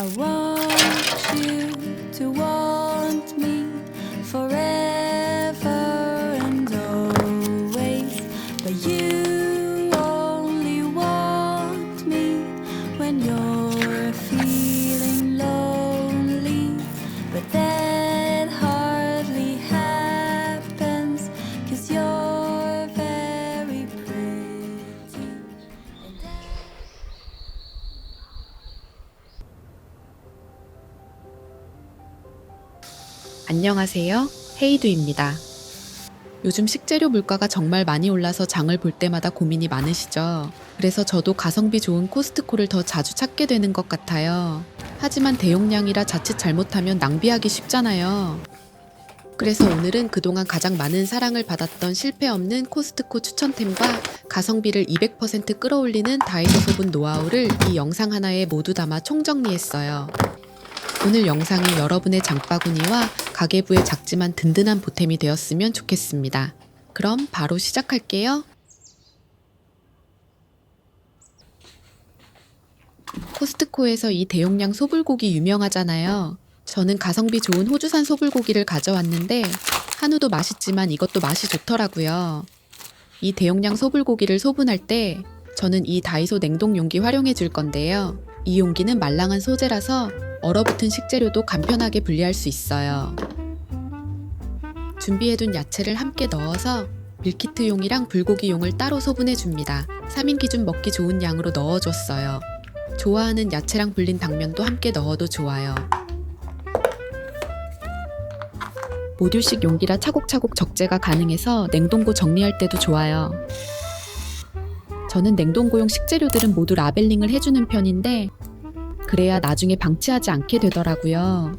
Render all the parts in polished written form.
I want you to want me forever and always, but you only want me when you're feeling lonely. But that hardly happens, 'cause you're very pretty. 안녕하세요. 헤이두입니다. 요즘 식재료 물가가 정말 많이 올라서 장을 볼 때마다 고민이 많으시죠? 그래서 저도 가성비 좋은 코스트코를 더 자주 찾게 되는 것 같아요. 하지만 대용량이라 자칫 잘못하면 낭비하기 쉽잖아요. 그래서 오늘은 그동안 가장 많은 사랑을 받았던 실패 없는 코스트코 추천템과 가성비를 200% 끌어올리는 다이소 소분 노하우를 이 영상 하나에 모두 담아 총정리했어요. 오늘 영상이 여러분의 장바구니와 가계부에 작지만 든든한 보탬이 되었으면 좋겠습니다. 그럼 바로 시작할게요. 코스트코에서 이 대용량 소불고기 유명하잖아요. 저는 가성비 좋은 호주산 소불고기를 가져왔는데 한우도 맛있지만 이것도 맛이 좋더라고요. 이 대용량 소불고기를 소분할 때 저는 이 다이소 냉동 용기 활용해 줄 건데요. 이 용기는 말랑한 소재라서 얼어붙은 식재료도 간편하게 분리할 수 있어요. 준비해둔 야채를 함께 넣어서 밀키트용이랑 불고기용을 따로 소분해 줍니다. 3인 기준 먹기 좋은 양으로 넣어줬어요. 좋아하는 야채랑 불린 당면도 함께 넣어도 좋아요. 모듈식 용기라 차곡차곡 적재가 가능해서 냉동고 정리할 때도 좋아요. 저는 냉동고용 식재료들은 모두 라벨링을 해주는 편인데 그래야 나중에 방치하지 않게 되더라고요.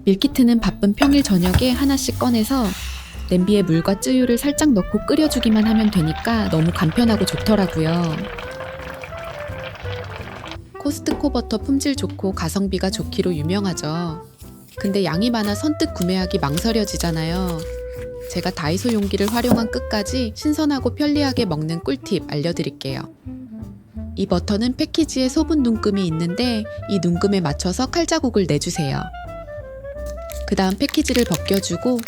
밀키트는 바쁜 평일 저녁에 하나씩 꺼내서 냄비에 물과 쯔유를 살짝 넣고 끓여주기만 하면 되니까 너무 간편하고 좋더라고요. 코스트코 버터 품질 좋고 가성비가 좋기로 유명하죠. 근데 양이 많아 선뜻 구매하기 망설여지잖아요. 제가 다이소 용기를 활용한 끝까지 신선하고 편리하게 먹는 꿀팁 알려드릴게요. 이 버터는 패키지에 소분 눈금이 있는데 이 눈금에 맞춰서 칼자국을 내주세요. 그 다음 패키지를 벗겨주고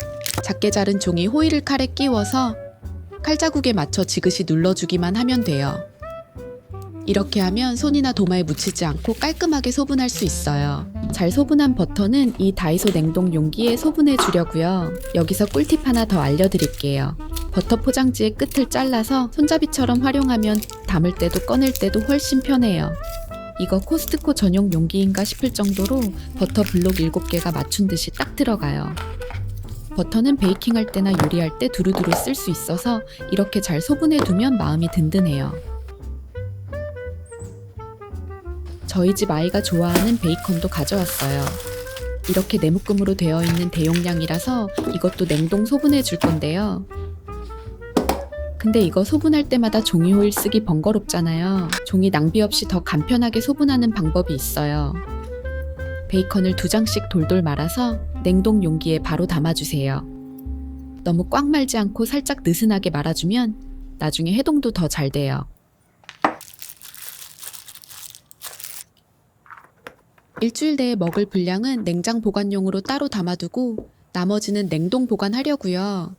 작게 자른 종이 호일을 칼에 끼워서 칼자국에 맞춰 지그시 눌러주기만 하면 돼요. 이렇게 하면 손이나 도마에 묻히지 않고 깔끔하게 소분할 수 있어요. 잘 소분한 버터는 이 다이소 냉동 용기에 소분해 주려고요. 여기서 꿀팁 하나 더 알려드릴게요. 버터 포장지의 끝을 잘라서 손잡이처럼 활용하면 담을 때도 꺼낼 때도 훨씬 편해요. 이거 코스트코 전용 용기인가 싶을 정도로 버터 블록 7개가 맞춘 듯이 딱 들어가요. 버터는 베이킹할 때나 요리할 때 두루두루 쓸 수 있어서 이렇게 잘 소분해 두면 마음이 든든해요. 저희 집 아이가 좋아하는 베이컨도 가져왔어요. 이렇게 네묶음으로 되어 있는 대용량이라서 이것도 냉동 소분해 줄 건데요. 근데 이거 소분할 때마다 종이 호일 쓰기 번거롭잖아요. 종이 낭비 없이 더 간편하게 소분하는 방법이 있어요. 베이컨을 2장씩 돌돌 말아서 냉동 용기에 바로 담아주세요. 너무 꽉 말지 않고 살짝 느슨하게 말아주면 나중에 해동도 더 잘 돼요. 일주일 내에 먹을 분량은 냉장 보관용으로 따로 담아두고 나머지는 냉동 보관하려고요.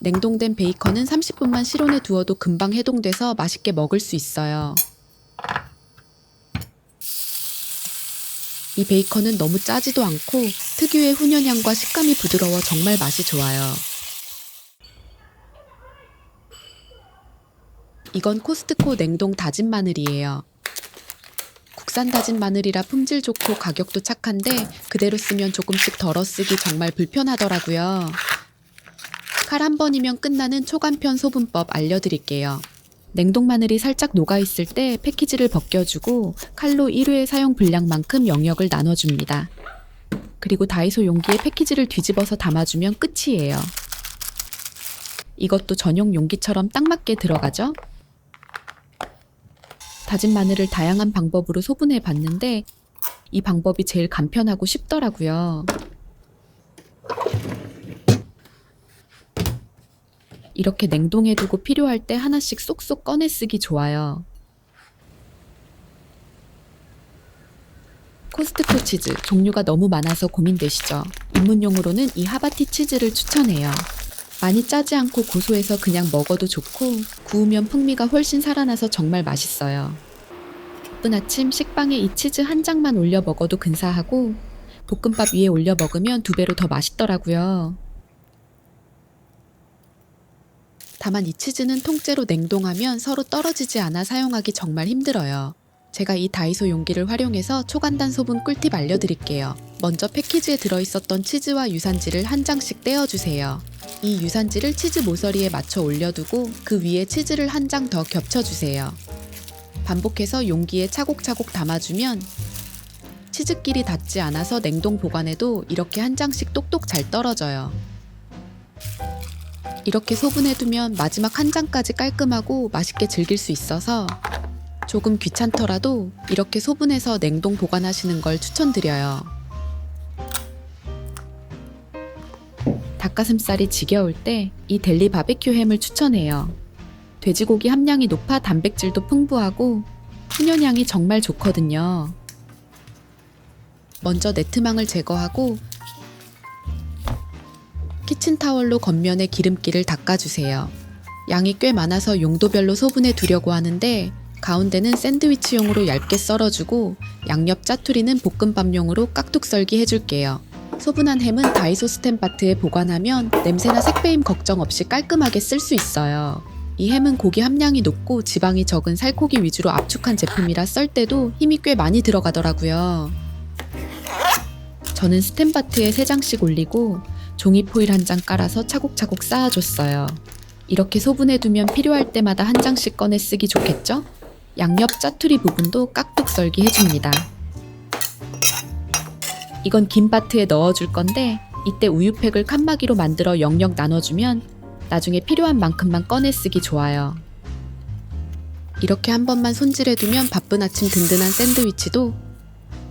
냉동된 베이컨은 30분만 실온에 두어도 금방 해동돼서 맛있게 먹을 수 있어요. 이 베이컨은 너무 짜지도 않고 특유의 훈연향과 식감이 부드러워 정말 맛이 좋아요. 이건 코스트코 냉동 다진 마늘이에요. 국산 다진 마늘이라 품질 좋고 가격도 착한데 그대로 쓰면 조금씩 덜어 쓰기 정말 불편하더라고요. 칼 한 번이면 끝나는 초간편 소분법 알려드릴게요. 냉동 마늘이 살짝 녹아있을 때 패키지를 벗겨주고 칼로 1회 사용 분량만큼 영역을 나눠줍니다. 그리고 다이소 용기에 패키지를 뒤집어서 담아주면 끝이에요. 이것도 전용 용기처럼 딱 맞게 들어가죠? 다진 마늘을 다양한 방법으로 소분해 봤는데 이 방법이 제일 간편하고 쉽더라고요. 이렇게 냉동해두고 필요할 때 하나씩 쏙쏙 꺼내 쓰기 좋아요. 코스트코 치즈 종류가 너무 많아서 고민되시죠? 입문용으로는 이 하바티 치즈를 추천해요. 많이 짜지 않고 고소해서 그냥 먹어도 좋고 구우면 풍미가 훨씬 살아나서 정말 맛있어요. 바쁜 아침 식빵에 이 치즈 한 장만 올려 먹어도 근사하고 볶음밥 위에 올려 먹으면 2배로 더 맛있더라고요. 다만 이 치즈는 통째로 냉동하면 서로 떨어지지 않아 사용하기 정말 힘들어요. 제가 이 다이소 용기를 활용해서 초간단 소분 꿀팁 알려드릴게요. 먼저 패키지에 들어있었던 치즈와 유산지를 한 장씩 떼어주세요. 이 유산지를 치즈 모서리에 맞춰 올려두고 그 위에 치즈를 한 장 더 겹쳐주세요. 반복해서 용기에 차곡차곡 담아주면 치즈끼리 닿지 않아서 냉동 보관해도 이렇게 한 장씩 똑똑 잘 떨어져요. 이렇게 소분해두면 마지막 한 장까지 깔끔하고 맛있게 즐길 수 있어서 조금 귀찮더라도 이렇게 소분해서 냉동 보관하시는 걸 추천드려요. 닭가슴살이 지겨울 때 이 델리 바베큐 햄을 추천해요. 돼지고기 함량이 높아 단백질도 풍부하고 훈연향이 정말 좋거든요. 먼저 네트망을 제거하고 키친타월로 겉면에 기름기를 닦아주세요. 양이 꽤 많아서 용도별로 소분해 두려고 하는데 가운데는 샌드위치용으로 얇게 썰어주고 양옆 짜투리는 볶음밥용으로 깍둑 썰기 해줄게요. 소분한 햄은 다이소 스탬파트에 보관하면 냄새나 색배임 걱정 없이 깔끔하게 쓸 수 있어요. 이 햄은 고기 함량이 높고 지방이 적은 살코기 위주로 압축한 제품이라 썰 때도 힘이 꽤 많이 들어가더라고요. 저는 스탬파트에 3장씩 올리고 종이 포일 한 장 깔아서 차곡차곡 쌓아줬어요. 이렇게 소분해두면 필요할 때마다 한 장씩 꺼내 쓰기 좋겠죠? 양옆 짜투리 부분도 깍둑 썰기 해줍니다. 이건 김바트에 넣어줄 건데 이때 우유팩을 칸막이로 만들어 영역 나눠주면 나중에 필요한 만큼만 꺼내 쓰기 좋아요. 이렇게 한 번만 손질해두면 바쁜 아침 든든한 샌드위치도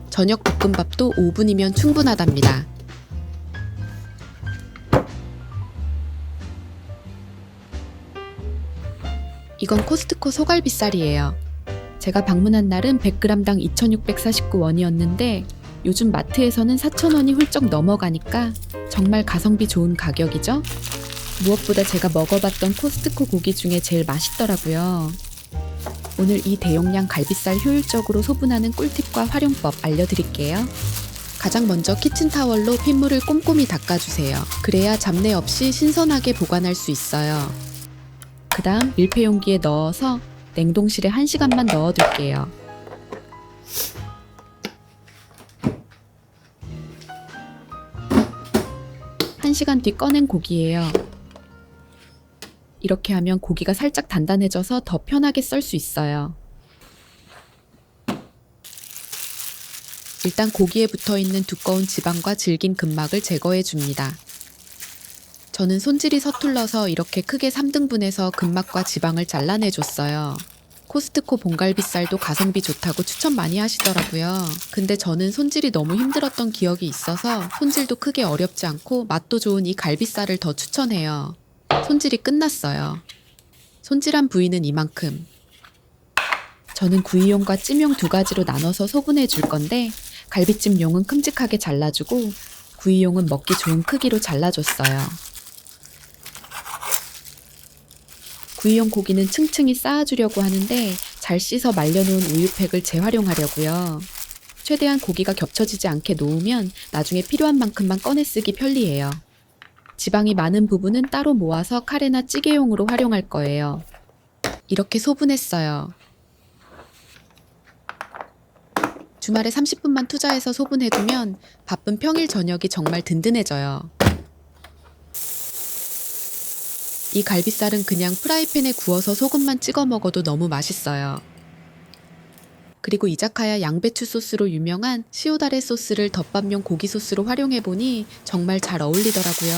저녁 볶음밥도 5분이면 충분하답니다. 이건 코스트코 소갈비살이에요. 제가 방문한 날은 100g당 2,649원이었는데 요즘 마트에서는 4,000원이 훌쩍 넘어가니까 정말 가성비 좋은 가격이죠? 무엇보다 제가 먹어봤던 코스트코 고기 중에 제일 맛있더라고요. 오늘 이 대용량 갈비살 효율적으로 소분하는 꿀팁과 활용법 알려드릴게요. 가장 먼저 키친타월로 핏물을 꼼꼼히 닦아주세요. 그래야 잡내 없이 신선하게 보관할 수 있어요. 그 다음 밀폐용기에 넣어서 냉동실에 1시간만 넣어둘게요. 한 시간 뒤 꺼낸 고기예요. 이렇게 하면 고기가 살짝 단단해져서 더 편하게 썰 수 있어요. 일단 고기에 붙어있는 두꺼운 지방과 질긴 근막을 제거해 줍니다. 저는 손질이 서툴러서 이렇게 크게 3등분해서 근막과 지방을 잘라내줬어요. 코스트코 봉갈비살도 가성비 좋다고 추천 많이 하시더라고요. 근데 저는 손질이 너무 힘들었던 기억이 있어서 손질도 크게 어렵지 않고 맛도 좋은 이 갈비살을 더 추천해요. 손질이 끝났어요. 손질한 부위는 이만큼. 저는 구이용과 찜용 2가지로 나눠서 소분해 줄 건데 갈비찜용은 큼직하게 잘라주고 구이용은 먹기 좋은 크기로 잘라줬어요. 구이용 고기는 층층이 쌓아주려고 하는데 잘 씻어 말려놓은 우유팩을 재활용하려고요. 최대한 고기가 겹쳐지지 않게 놓으면 나중에 필요한 만큼만 꺼내 쓰기 편리해요. 지방이 많은 부분은 따로 모아서 카레나 찌개용으로 활용할 거예요. 이렇게 소분했어요. 주말에 30분만 투자해서 소분해두면 바쁜 평일 저녁이 정말 든든해져요. 이 갈비살은 그냥 프라이팬에 구워서 소금만 찍어 먹어도 너무 맛있어요. 그리고 이자카야 양배추 소스로 유명한 시오다레 소스를 덮밥용 고기 소스로 활용해보니 정말 잘 어울리더라고요.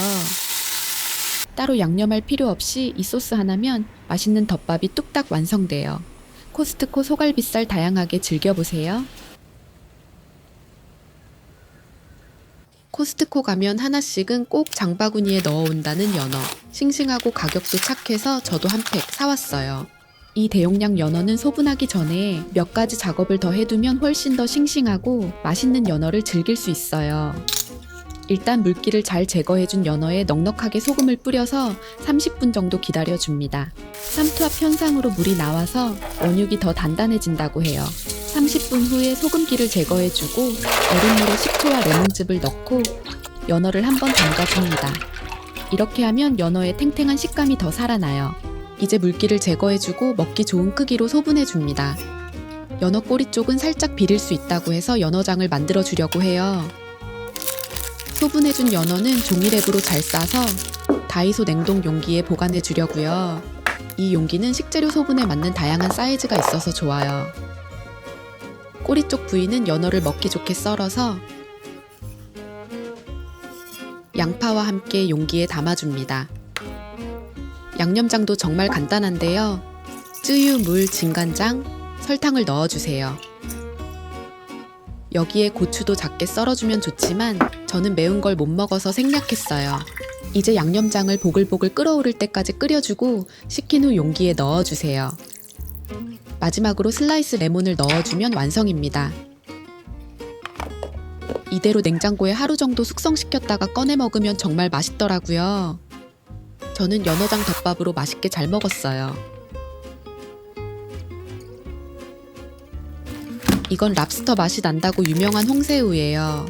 따로 양념할 필요 없이 이 소스 하나면 맛있는 덮밥이 뚝딱 완성돼요. 코스트코 소갈비살 다양하게 즐겨보세요. 코스트코 가면 하나씩은 꼭 장바구니에 넣어온다는 연어. 싱싱하고 가격도 착해서 저도 한 팩 사왔어요. 이 대용량 연어는 소분하기 전에 몇 가지 작업을 더 해두면 훨씬 더 싱싱하고 맛있는 연어를 즐길 수 있어요. 일단 물기를 잘 제거해준 연어에 넉넉하게 소금을 뿌려서 30분 정도 기다려줍니다. 삼투압 현상으로 물이 나와서 원육이 더 단단해진다고 해요. 30분 후에 소금기를 제거해주고 얼음물에 식초와 레몬즙을 넣고 연어를 한번 담가줍니다. 이렇게 하면 연어의 탱탱한 식감이 더 살아나요. 이제 물기를 제거해주고 먹기 좋은 크기로 소분해줍니다. 연어 꼬리 쪽은 살짝 비릴 수 있다고 해서 연어장을 만들어주려고 해요. 소분해준 연어는 종이랩으로 잘 싸서 다이소 냉동 용기에 보관해주려고요. 이 용기는 식재료 소분에 맞는 다양한 사이즈가 있어서 좋아요. 꼬리 쪽 부위는 연어를 먹기 좋게 썰어서 양파와 함께 용기에 담아줍니다. 양념장도 정말 간단한데요. 쯔유, 물, 진간장, 설탕을 넣어주세요. 여기에 고추도 작게 썰어주면 좋지만 저는 매운 걸 못 먹어서 생략했어요. 이제 양념장을 보글보글 끓어오를 때까지 끓여주고 식힌 후 용기에 넣어주세요. 마지막으로 슬라이스 레몬을 넣어주면 완성입니다. 이대로 냉장고에 하루 정도 숙성시켰다가 꺼내 먹으면 정말 맛있더라고요. 저는 연어장 덮밥으로 맛있게 잘 먹었어요. 이건 랍스터 맛이 난다고 유명한 홍새우예요.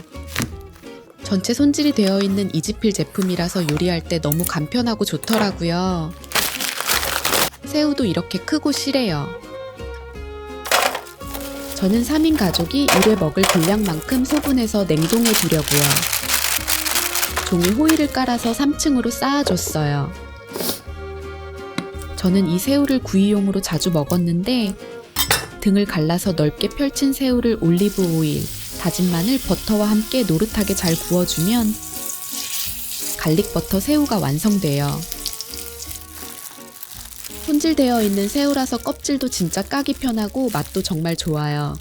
전체 손질이 되어 있는 이지필 제품이라서 요리할 때 너무 간편하고 좋더라고요. 새우도 이렇게 크고 실해요. 저는 3인 가족이 일회 먹을 분량만큼 소분해서 냉동해 두려고요. 종이 호일을 깔아서 3층으로 쌓아줬어요. 저는 이 새우를 구이용으로 자주 먹었는데 등을 갈라서 넓게 펼친 새우를 올리브 오일, 다진 마늘, 버터와 함께 노릇하게 잘 구워주면 갈릭 버터 새우가 완성돼요. 손질되어 있는 새우라서 껍질도 진짜 까기 편하고 맛도 정말 좋아요.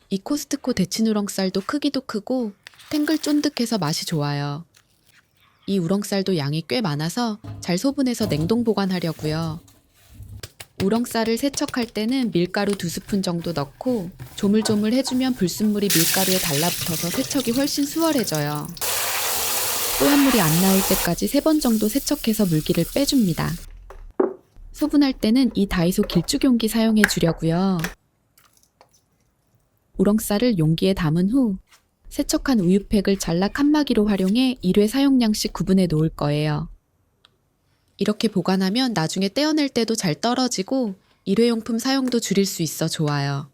이 코스트코 데친 우렁쌀도 크기도 크고 탱글 쫀득해서 맛이 좋아요. 이 우렁쌀도 양이 꽤 많아서 잘 소분해서 냉동 보관하려고요. 우렁쌀을 세척할 때는 밀가루 2스푼 정도 넣고 조물조물 해주면 불순물이 밀가루에 달라붙어서 세척이 훨씬 수월해져요. 뽀얀물이 안 나올 때까지 3번 정도 세척해서 물기를 빼줍니다. 소분할 때는 이 다이소 길쭉 용기 사용해 주려고요. 우렁쌀을 용기에 담은 후 세척한 우유팩을 잘라 칸막이로 활용해 1회 사용량씩 구분해 놓을 거예요. 이렇게 보관하면 나중에 떼어낼 때도 잘 떨어지고 일회용품 사용도 줄일 수 있어 좋아요.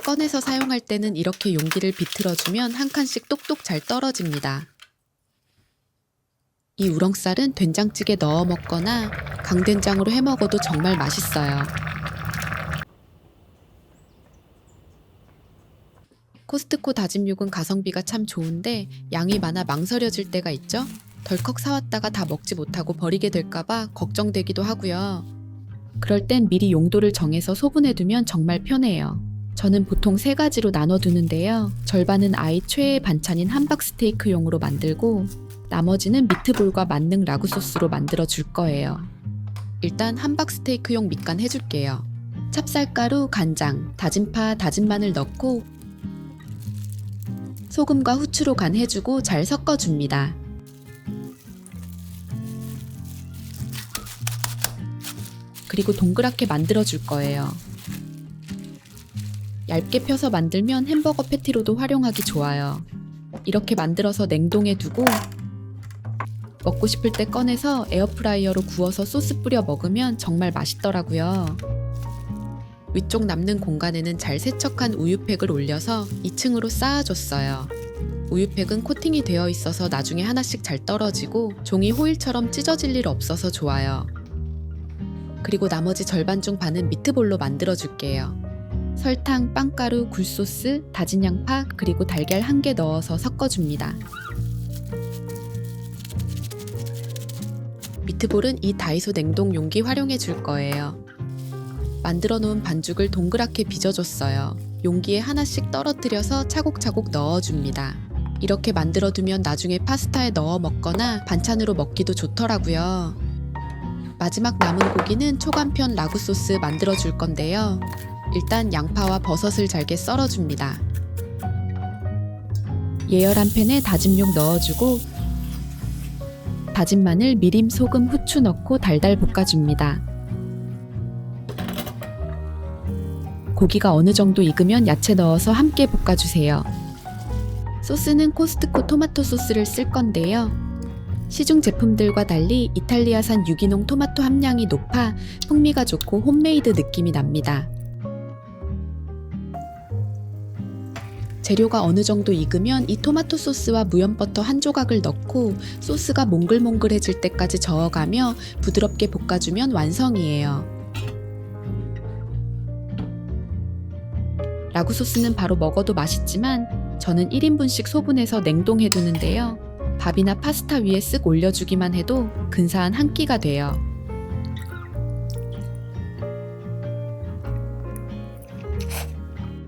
꺼내서 사용할 때는 이렇게 용기를 비틀어주면 한 칸씩 똑똑 잘 떨어집니다. 이 우렁쌀은 된장찌개 넣어 먹거나 강된장으로 해 먹어도 정말 맛있어요. 코스트코 다진 육은 가성비가 참 좋은데 양이 많아 망설여질 때가 있죠? 덜컥 사왔다가 다 먹지 못하고 버리게 될까봐 걱정되기도 하고요. 그럴 땐 미리 용도를 정해서 소분해두면 정말 편해요. 저는 보통 3가지로 나눠두는데요. 절반은 아이 최애 반찬인 함박스테이크용으로 만들고 나머지는 미트볼과 만능 라구 소스로 만들어 줄 거예요. 일단 함박스테이크용 밑간 해줄게요. 찹쌀가루, 간장, 다진 파, 다진 마늘 넣고 소금과 후추로 간해주고 잘 섞어줍니다. 그리고 동그랗게 만들어줄 거예요. 얇게 펴서 만들면 햄버거 패티로도 활용하기 좋아요. 이렇게 만들어서 냉동해 두고 먹고 싶을 때 꺼내서 에어프라이어로 구워서 소스 뿌려 먹으면 정말 맛있더라고요. 위쪽 남는 공간에는 잘 세척한 우유팩을 올려서 2층으로 쌓아줬어요. 우유팩은 코팅이 되어 있어서 나중에 하나씩 잘 떨어지고 종이 호일처럼 찢어질 일 없어서 좋아요. 그리고 나머지 절반 중 반은 미트볼로 만들어줄게요. 설탕, 빵가루, 굴소스, 다진 양파, 그리고 달걀 1개 넣어서 섞어줍니다. 미트볼은 이 다이소 냉동 용기 활용해 줄 거예요. 만들어 놓은 반죽을 동그랗게 빚어줬어요. 용기에 하나씩 떨어뜨려서 차곡차곡 넣어줍니다. 이렇게 만들어두면 나중에 파스타에 넣어 먹거나 반찬으로 먹기도 좋더라고요. 마지막 남은 고기는 초간편 라구 소스 만들어 줄 건데요. 일단 양파와 버섯을 잘게 썰어줍니다. 예열한 팬에 다진 용 넣어주고 다진 마늘, 미림, 소금, 후추 넣고 달달 볶아줍니다. 고기가 어느 정도 익으면 야채 넣어서 함께 볶아주세요. 소스는 코스트코 토마토 소스를 쓸 건데요. 시중 제품들과 달리 이탈리아산 유기농 토마토 함량이 높아 풍미가 좋고 홈메이드 느낌이 납니다. 재료가 어느 정도 익으면 이 토마토 소스와 무염버터 한 조각을 넣고 소스가 몽글몽글해질 때까지 저어가며 부드럽게 볶아주면 완성이에요. 라구 소스는 바로 먹어도 맛있지만 저는 1인분씩 소분해서 냉동해두는데요. 밥이나 파스타 위에 쓱 올려주기만 해도 근사한 한 끼가 돼요.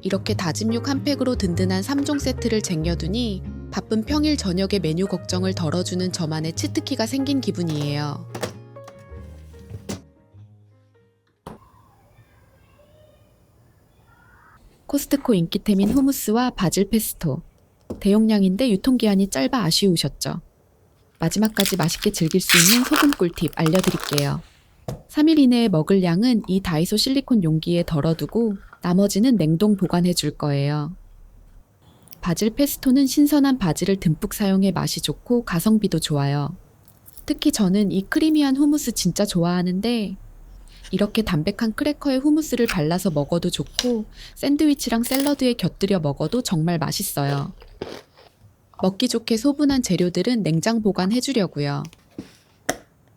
이렇게 다짐 육 한 팩으로 든든한 3종 세트를 쟁여두니 바쁜 평일 저녁에 메뉴 걱정을 덜어주는 저만의 치트키가 생긴 기분이에요. 코스트코 인기템인 후무스와 바질 페스토. 대용량인데 유통기한이 짧아 아쉬우셨죠? 마지막까지 맛있게 즐길 수 있는 소금 꿀팁 알려드릴게요. 3일 이내에 먹을 양은 이 다이소 실리콘 용기에 덜어두고 나머지는 냉동 보관해 줄 거예요. 바질 페스토는 신선한 바질을 듬뿍 사용해 맛이 좋고 가성비도 좋아요. 특히 저는 이 크리미한 후무스 진짜 좋아하는데 이렇게 담백한 크래커에 후무스를 발라서 먹어도 좋고 샌드위치랑 샐러드에 곁들여 먹어도 정말 맛있어요. 먹기 좋게 소분한 재료들은 냉장 보관해 주려고요.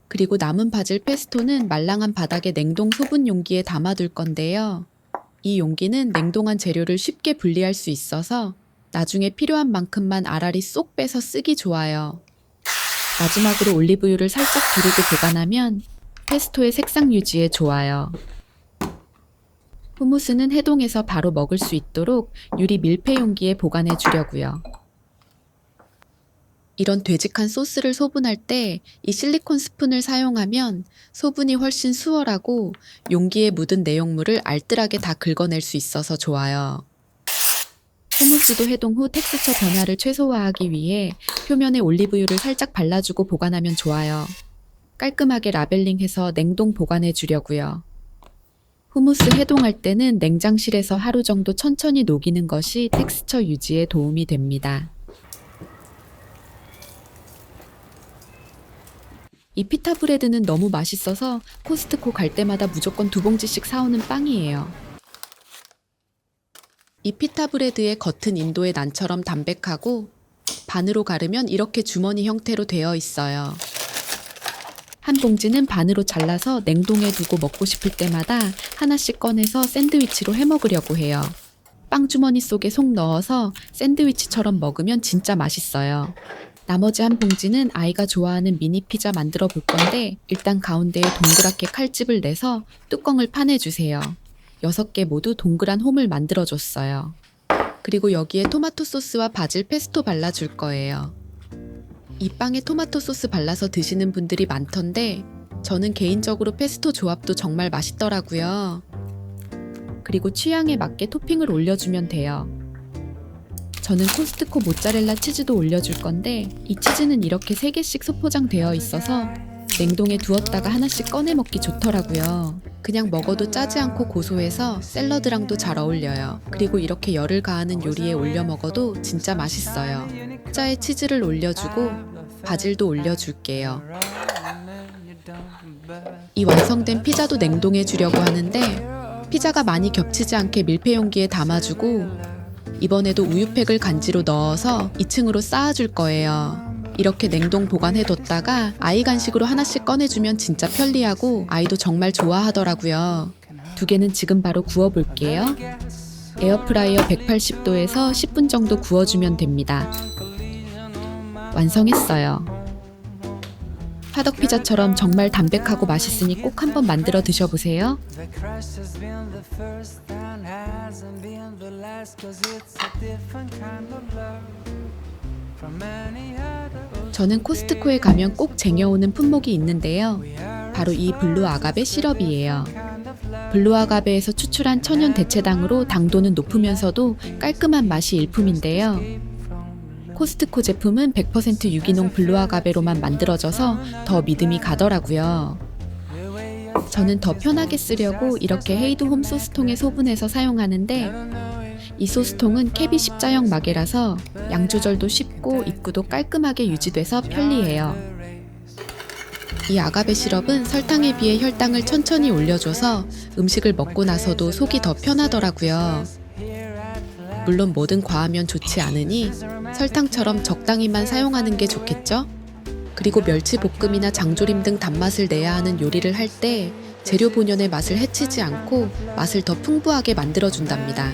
그리고 남은 바질 페스토는 말랑한 바닥에 냉동 소분 용기에 담아둘 건데요. 이 용기는 냉동한 재료를 쉽게 분리할 수 있어서 나중에 필요한 만큼만 알알이 쏙 빼서 쓰기 좋아요. 마지막으로 올리브유를 살짝 두르고 보관하면 페스토의 색상 유지에 좋아요. 후무스는 해동해서 바로 먹을 수 있도록 유리 밀폐 용기에 보관해 주려고요. 이런 되직한 소스를 소분할 때 이 실리콘 스푼을 사용하면 소분이 훨씬 수월하고 용기에 묻은 내용물을 알뜰하게 다 긁어낼 수 있어서 좋아요. 후무스도 해동 후 텍스처 변화를 최소화하기 위해 표면에 올리브유를 살짝 발라주고 보관하면 좋아요. 깔끔하게 라벨링해서 냉동 보관해 주려고요. 후무스 해동할 때는 냉장실에서 하루 정도 천천히 녹이는 것이 텍스처 유지에 도움이 됩니다. 이 피타 브레드는 너무 맛있어서 코스트코 갈 때마다 무조건 2봉지씩 사오는 빵이에요. 이 피타 브레드의 겉은 인도의 난처럼 담백하고 반으로 가르면 이렇게 주머니 형태로 되어 있어요. 한 봉지는 반으로 잘라서 냉동해 두고 먹고 싶을 때마다 하나씩 꺼내서 샌드위치로 해 먹으려고 해요. 빵 주머니 속에 속 넣어서 샌드위치처럼 먹으면 진짜 맛있어요. 나머지 한 봉지는 아이가 좋아하는 미니 피자 만들어 볼 건데 일단 가운데에 동그랗게 칼집을 내서 뚜껑을 파내주세요. 6개 모두 동그란 홈을 만들어줬어요. 그리고 여기에 토마토 소스와 바질 페스토 발라줄 거예요. 이 빵에 토마토 소스 발라서 드시는 분들이 많던데 저는 개인적으로 페스토 조합도 정말 맛있더라고요. 그리고 취향에 맞게 토핑을 올려주면 돼요. 저는 코스트코 모짜렐라 치즈도 올려줄 건데 이 치즈는 이렇게 3개씩 소포장되어 있어서 냉동에 두었다가 하나씩 꺼내 먹기 좋더라고요. 그냥 먹어도 짜지 않고 고소해서 샐러드랑도 잘 어울려요. 그리고 이렇게 열을 가하는 요리에 올려 먹어도 진짜 맛있어요. 피자에 치즈를 올려주고 바질도 올려줄게요. 이 완성된 피자도 냉동해 주려고 하는데 피자가 많이 겹치지 않게 밀폐 용기에 담아주고 이번에도 우유팩을 간지로 넣어서 2층으로 쌓아줄 거예요. 이렇게 냉동 보관해뒀다가 아이 간식으로 하나씩 꺼내주면 진짜 편리하고 아이도 정말 좋아하더라고요. 2개는 지금 바로 구워볼게요. 에어프라이어 180도에서 10분 정도 구워주면 됩니다. 완성했어요. 화덕 피자처럼 정말 담백하고 맛있으니 꼭 한번 만들어 드셔보세요. The crush has been the first and hasn't been the last, 'cause it's a different kind of love from any other. 저는 코스트코에 가면 꼭 쟁여오는 품목이 있는데요. 바로 이 블루 아가베 시럽이에요. 블루 아가베에서 추출한 천연 대체당으로 당도는 높으면서도 깔끔한 맛이 일품인데요. 코스트코 제품은 100% 유기농 블루 아가베로만 만들어져서 더 믿음이 가더라고요. 저는 더 편하게 쓰려고 이렇게 헤이드 홈 소스통에 소분해서 사용하는데, 이 소스통은 캐비 십자형 마개라서 양 조절도 쉽고 입구도 깔끔하게 유지돼서 편리해요. 이 아가베 시럽은 설탕에 비해 혈당을 천천히 올려줘서 음식을 먹고 나서도 속이 더 편하더라고요. 물론 뭐든 과하면 좋지 않으니 설탕처럼 적당히만 사용하는 게 좋겠죠? 그리고 멸치 볶음이나 장조림 등 단맛을 내야 하는 요리를 할 때 재료 본연의 맛을 해치지 않고 맛을 더 풍부하게 만들어준답니다.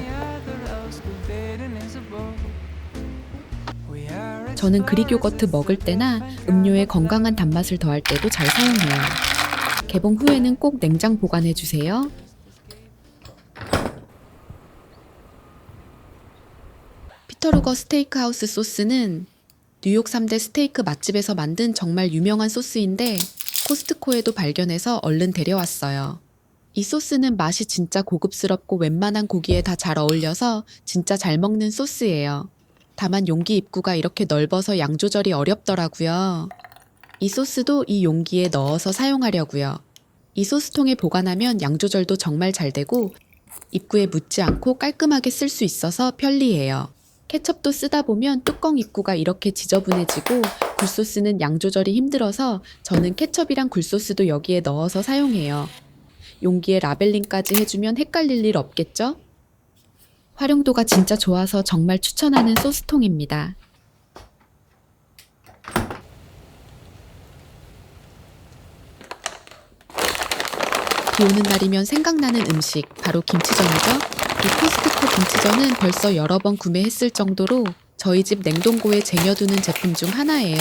저는 그릭 요거트 먹을 때나 음료에 건강한 단맛을 더할 때도 잘 사용해요. 개봉 후에는 꼭 냉장 보관해주세요. 피터루거 스테이크하우스 소스는 뉴욕 3대 스테이크 맛집에서 만든 정말 유명한 소스인데 코스트코에도 발견해서 얼른 데려왔어요. 이 소스는 맛이 진짜 고급스럽고 웬만한 고기에 다 잘 어울려서 진짜 잘 먹는 소스예요. 다만 용기 입구가 이렇게 넓어서 양 조절이 어렵더라고요. 이 소스도 이 용기에 넣어서 사용하려고요. 이 소스통에 보관하면 양 조절도 정말 잘 되고 입구에 묻지 않고 깔끔하게 쓸 수 있어서 편리해요. 케첩도 쓰다 보면 뚜껑 입구가 이렇게 지저분해지고 굴소스는 양 조절이 힘들어서 저는 케첩이랑 굴소스도 여기에 넣어서 사용해요. 용기에 라벨링까지 해주면 헷갈릴 일 없겠죠? 활용도가 진짜 좋아서 정말 추천하는 소스통입니다. 비 오는 날이면 생각나는 음식, 바로 김치전이죠. 이 코스트코 김치전은 벌써 여러 번 구매했을 정도로 저희 집 냉동고에 쟁여두는 제품 중 하나예요.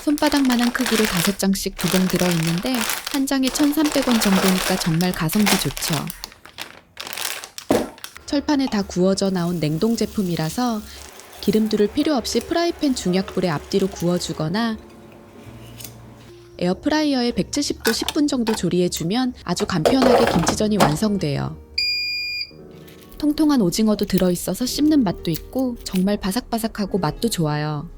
손바닥만한 크기로 5장씩 2봉 들어있는데 한 장에 1,300원 정도니까 정말 가성비 좋죠. 철판에 다 구워져 나온 냉동 제품이라서 기름 두를 필요 없이 프라이팬 중약불에 앞뒤로 구워주거나 에어프라이어에 170도 10분 정도 조리해주면 아주 간편하게 김치전이 완성돼요. 통통한 오징어도 들어있어서 씹는 맛도 있고 정말 바삭바삭하고 맛도 좋아요.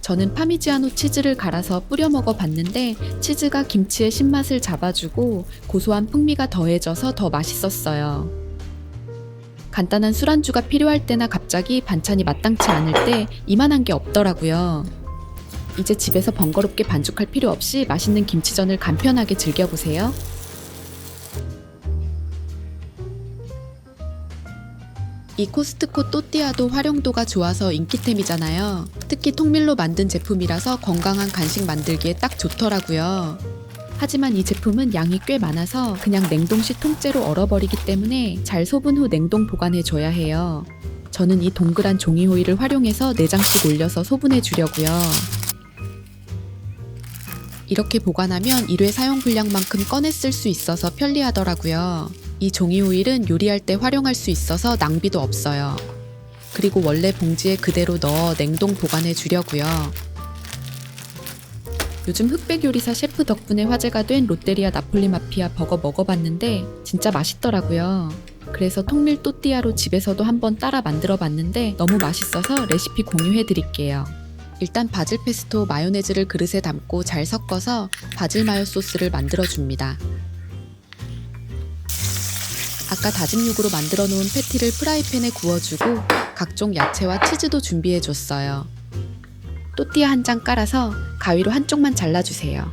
저는 파미지아노 치즈를 갈아서 뿌려 먹어봤는데 치즈가 김치의 신맛을 잡아주고 고소한 풍미가 더해져서 더 맛있었어요. 간단한 술안주가 필요할 때나 갑자기 반찬이 마땅치 않을 때 이만한 게 없더라고요. 이제 집에서 번거롭게 반죽할 필요 없이 맛있는 김치전을 간편하게 즐겨보세요. 이 코스트코 또띠아도 활용도가 좋아서 인기템이잖아요. 특히 통밀로 만든 제품이라서 건강한 간식 만들기에 딱 좋더라고요. 하지만 이 제품은 양이 꽤 많아서 그냥 냉동시 통째로 얼어버리기 때문에 잘 소분 후 냉동 보관해줘야 해요. 저는 이 동그란 종이 호일을 활용해서 4장씩 올려서 소분해 주려고요. 이렇게 보관하면 1회 사용 분량만큼 꺼내 쓸 수 있어서 편리하더라고요. 이 종이 호일은 요리할 때 활용할 수 있어서 낭비도 없어요. 그리고 원래 봉지에 그대로 넣어 냉동 보관해 주려고요. 요즘 흑백 요리사 셰프 덕분에 화제가 된 롯데리아 나폴리 마피아 버거 먹어봤는데 진짜 맛있더라고요. 그래서 통밀 또띠아로 집에서도 한번 따라 만들어 봤는데 너무 맛있어서 레시피 공유해 드릴게요. 일단 바질 페스토 마요네즈를 그릇에 담고 잘 섞어서 바질 마요 소스를 만들어 줍니다. 아까 다진 육으로 만들어 놓은 패티를 프라이팬에 구워주고 각종 야채와 치즈도 준비해 줬어요. 또띠아 한 장 깔아서 가위로 한쪽만 잘라주세요.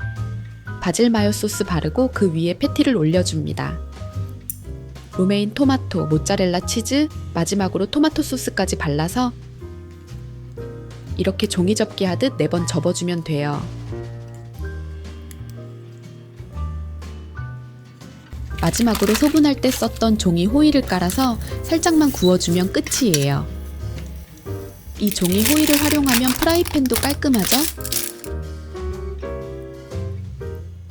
바질 마요 소스 바르고 그 위에 패티를 올려줍니다. 로메인 토마토, 모짜렐라 치즈, 마지막으로 토마토 소스까지 발라서 이렇게 종이 접기 하듯 4번 접어주면 돼요. 마지막으로 소분할 때 썼던 종이 호일을 깔아서 살짝만 구워주면 끝이에요. 이 종이 호일을 활용하면 프라이팬도 깔끔하죠?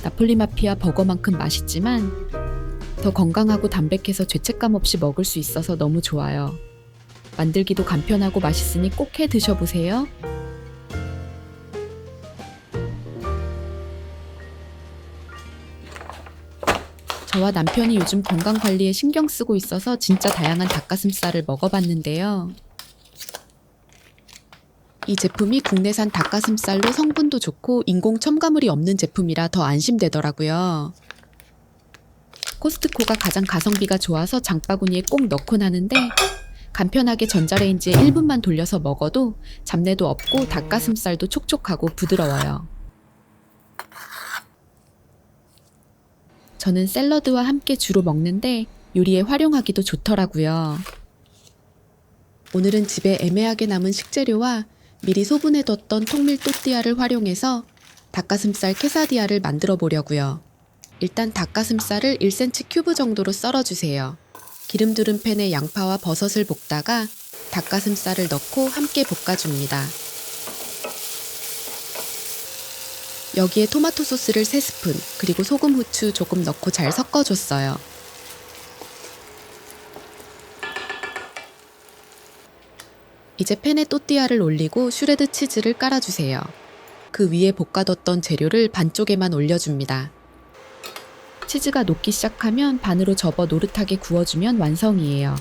나폴리 마피아 버거만큼 맛있지만 더 건강하고 담백해서 죄책감 없이 먹을 수 있어서 너무 좋아요. 만들기도 간편하고 맛있으니 꼭 해 드셔보세요. 저와 남편이 요즘 건강 관리에 신경 쓰고 있어서 진짜 다양한 닭가슴살을 먹어봤는데요. 이 제품이 국내산 닭가슴살로 성분도 좋고 인공 첨가물이 없는 제품이라 더 안심되더라고요. 코스트코가 가장 가성비가 좋아서 장바구니에 꼭 넣곤 하는데 간편하게 전자레인지에 1분만 돌려서 먹어도 잡내도 없고 닭가슴살도 촉촉하고 부드러워요. 저는 샐러드와 함께 주로 먹는데 요리에 활용하기도 좋더라고요. 오늘은 집에 애매하게 남은 식재료와 미리 소분해뒀던 통밀 또띠아를 활용해서 닭가슴살 케사디아를 만들어 보려고요. 일단 닭가슴살을 1cm 큐브 정도로 썰어주세요. 기름 두른 팬에 양파와 버섯을 볶다가 닭가슴살을 넣고 함께 볶아줍니다. 여기에 토마토 소스를 3스푼 그리고 소금, 후추 조금 넣고 잘 섞어줬어요. 이제 팬에 또띠아를 올리고 슈레드 치즈를 깔아주세요. 그 위에 볶아뒀던 재료를 반쪽에만 올려줍니다. 치즈가 녹기 시작하면 반으로 접어 노릇하게 구워주면 완성이에요.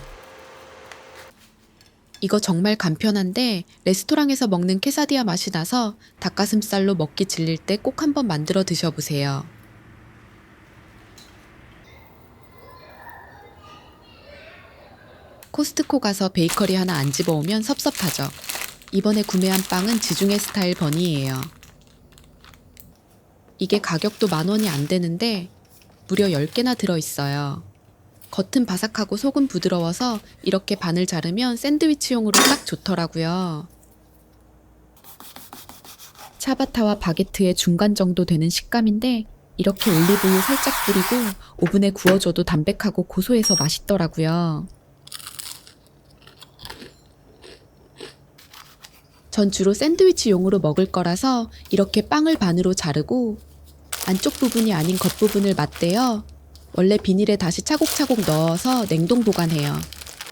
이거 정말 간편한데 레스토랑에서 먹는 케사디아 맛이 나서 닭가슴살로 먹기 질릴 때 꼭 한번 만들어 드셔보세요. 코스트코 가서 베이커리 하나 안 집어오면 섭섭하죠. 이번에 구매한 빵은 지중해 스타일 버니예요. 이게 가격도 10,000원이 안 되는데 무려 10개나 들어있어요. 겉은 바삭하고 속은 부드러워서 이렇게 반을 자르면 샌드위치용으로 딱 좋더라고요. 차바타와 바게트의 중간 정도 되는 식감인데 이렇게 올리브유 살짝 뿌리고 오븐에 구워줘도 담백하고 고소해서 맛있더라고요. 전 주로 샌드위치용으로 먹을 거라서 이렇게 빵을 반으로 자르고 안쪽 부분이 아닌 겉부분을 맞대어 원래 비닐에 다시 차곡차곡 넣어서 냉동 보관해요.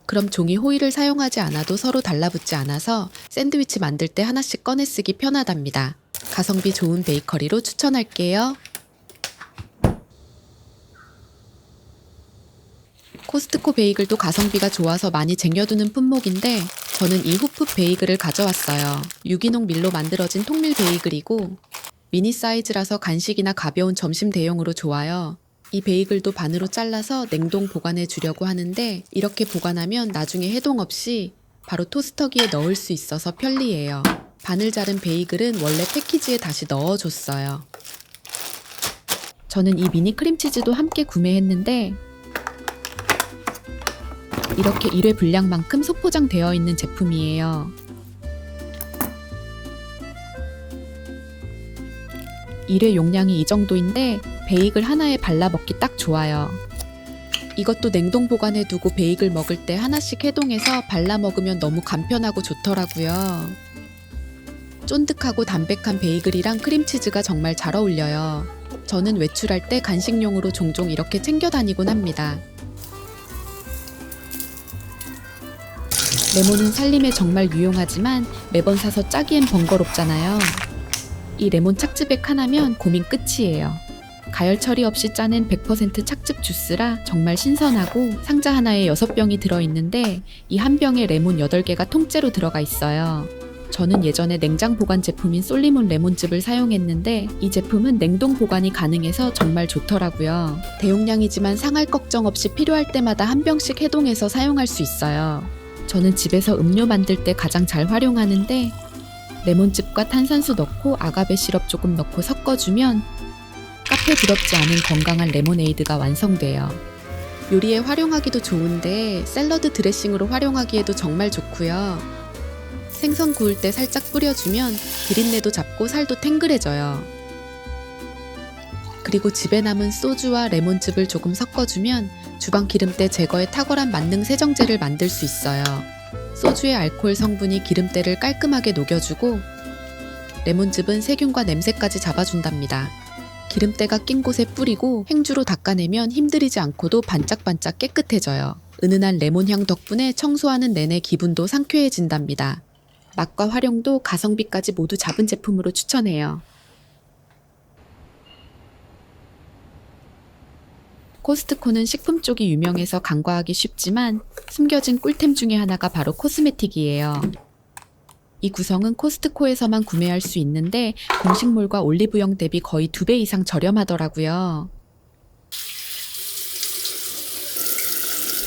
그럼 종이 호일을 사용하지 않아도 서로 달라붙지 않아서 샌드위치 만들 때 하나씩 꺼내 쓰기 편하답니다. 가성비 좋은 베이커리로 추천할게요. 코스트코 베이글도 가성비가 좋아서 많이 쟁여두는 품목인데 저는 이 후프 베이글을 가져왔어요. 유기농 밀로 만들어진 통밀 베이글이고 미니 사이즈라서 간식이나 가벼운 점심 대용으로 좋아요. 이 베이글도 반으로 잘라서 냉동 보관해 주려고 하는데 이렇게 보관하면 나중에 해동 없이 바로 토스터기에 넣을 수 있어서 편리해요. 반을 자른 베이글은 원래 패키지에 다시 넣어줬어요. 저는 이 미니 크림치즈도 함께 구매했는데 이렇게 1회 분량만큼 소포장되어 있는 제품이에요. 1회 용량이 이 정도인데 베이글 하나에 발라 먹기 딱 좋아요. 이것도 냉동 보관해 두고 베이글 먹을 때 하나씩 해동해서 발라 먹으면 너무 간편하고 좋더라고요. 쫀득하고 담백한 베이글이랑 크림치즈가 정말 잘 어울려요. 저는 외출할 때 간식용으로 종종 이렇게 챙겨 다니곤 합니다. 레몬은 살림에 정말 유용하지만 매번 사서 짜기엔 번거롭잖아요. 이 레몬 착즙액 하나면 고민 끝이에요. 가열 처리 없이 짜낸 100% 착즙 주스라 정말 신선하고 상자 하나에 6병이 들어있는데 이 한 병에 레몬 8개가 통째로 들어가 있어요. 저는 예전에 냉장 보관 제품인 솔리몬 레몬즙을 사용했는데 이 제품은 냉동 보관이 가능해서 정말 좋더라고요. 대용량이지만 상할 걱정 없이 필요할 때마다 한 병씩 해동해서 사용할 수 있어요. 저는 집에서 음료 만들 때 가장 잘 활용하는데 레몬즙과 탄산수 넣고 아가베 시럽 조금 넣고 섞어주면 카페 부럽지 않은 건강한 레모네이드가 완성돼요. 요리에 활용하기도 좋은데 샐러드 드레싱으로 활용하기에도 정말 좋고요. 생선 구울 때 살짝 뿌려주면 비린내도 잡고 살도 탱글해져요. 그리고 집에 남은 소주와 레몬즙을 조금 섞어주면 주방 기름때 제거에 탁월한 만능 세정제를 만들 수 있어요. 소주의 알코올 성분이 기름때를 깔끔하게 녹여주고 레몬즙은 세균과 냄새까지 잡아준답니다. 기름때가 낀 곳에 뿌리고 행주로 닦아내면 힘들이지 않고도 반짝반짝 깨끗해져요. 은은한 레몬향 덕분에 청소하는 내내 기분도 상쾌해진답니다. 맛과 활용도 가성비까지 모두 잡은 제품으로 추천해요. 코스트코는 식품 쪽이 유명해서 간과하기 쉽지만 숨겨진 꿀템 중에 하나가 바로 코스메틱이에요. 이 구성은 코스트코에서만 구매할 수 있는데 공식몰과 올리브영 대비 거의 2배 이상 저렴하더라고요.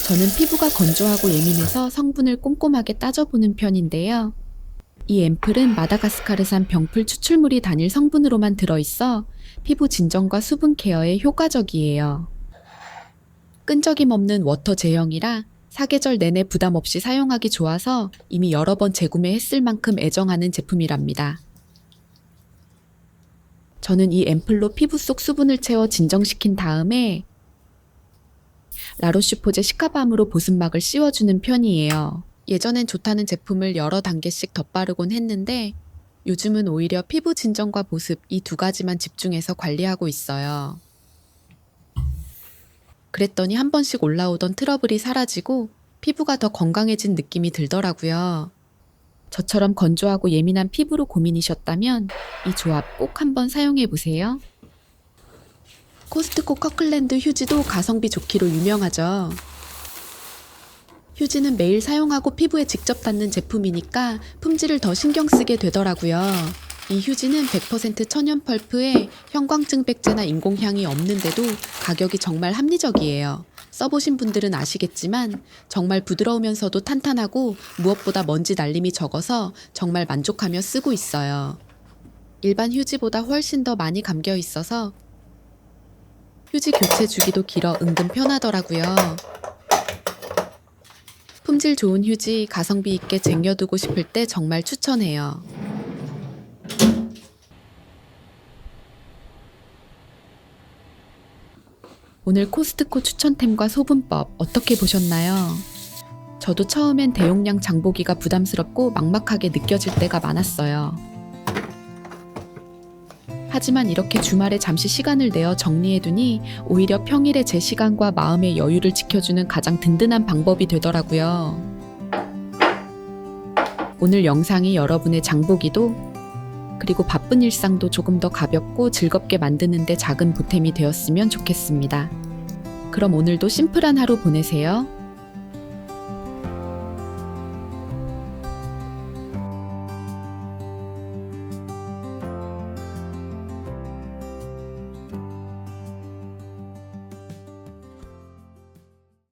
저는 피부가 건조하고 예민해서 성분을 꼼꼼하게 따져보는 편인데요. 이 앰플은 마다가스카르산 병풀 추출물이 단일 성분으로만 들어있어 피부 진정과 수분 케어에 효과적이에요. 끈적임 없는 워터 제형이라 사계절 내내 부담 없이 사용하기 좋아서 이미 여러 번 재구매했을 만큼 애정하는 제품이랍니다. 저는 이 앰플로 피부 속 수분을 채워 진정시킨 다음에 라로슈포제 시카밤으로 보습막을 씌워주는 편이에요. 예전엔 좋다는 제품을 여러 단계씩 덧바르곤 했는데 요즘은 오히려 피부 진정과 보습 이 두 가지만 집중해서 관리하고 있어요. 그랬더니 한 번씩 올라오던 트러블이 사라지고 피부가 더 건강해진 느낌이 들더라고요. 저처럼 건조하고 예민한 피부로 고민이셨다면 이 조합 꼭 한번 사용해보세요. 코스트코 커클랜드 휴지도 가성비 좋기로 유명하죠. 휴지는 매일 사용하고 피부에 직접 닿는 제품이니까 품질을 더 신경 쓰게 되더라고요. 이 휴지는 100% 천연 펄프에 형광증 백제나 인공향이 없는데도 가격이 정말 합리적이에요. 써보신 분들은 아시겠지만 정말 부드러우면서도 탄탄하고 무엇보다 먼지 날림이 적어서 정말 만족하며 쓰고 있어요. 일반 휴지보다 훨씬 더 많이 감겨 있어서 휴지 교체 주기도 길어 은근 편하더라고요. 품질 좋은 휴지 가성비 있게 쟁여두고 싶을 때 정말 추천해요. 오늘 코스트코 추천템과 소분법 어떻게 보셨나요? 저도 처음엔 대용량 장보기가 부담스럽고 막막하게 느껴질 때가 많았어요. 하지만 이렇게 주말에 잠시 시간을 내어 정리해두니 오히려 평일에 제 시간과 마음의 여유를 지켜주는 가장 든든한 방법이 되더라고요. 오늘 영상이 여러분의 장보기도 그리고 바쁜 일상도 조금 더 가볍고 즐겁게 만드는 데 작은 보탬이 되었으면 좋겠습니다. 그럼 오늘도 심플한 하루 보내세요.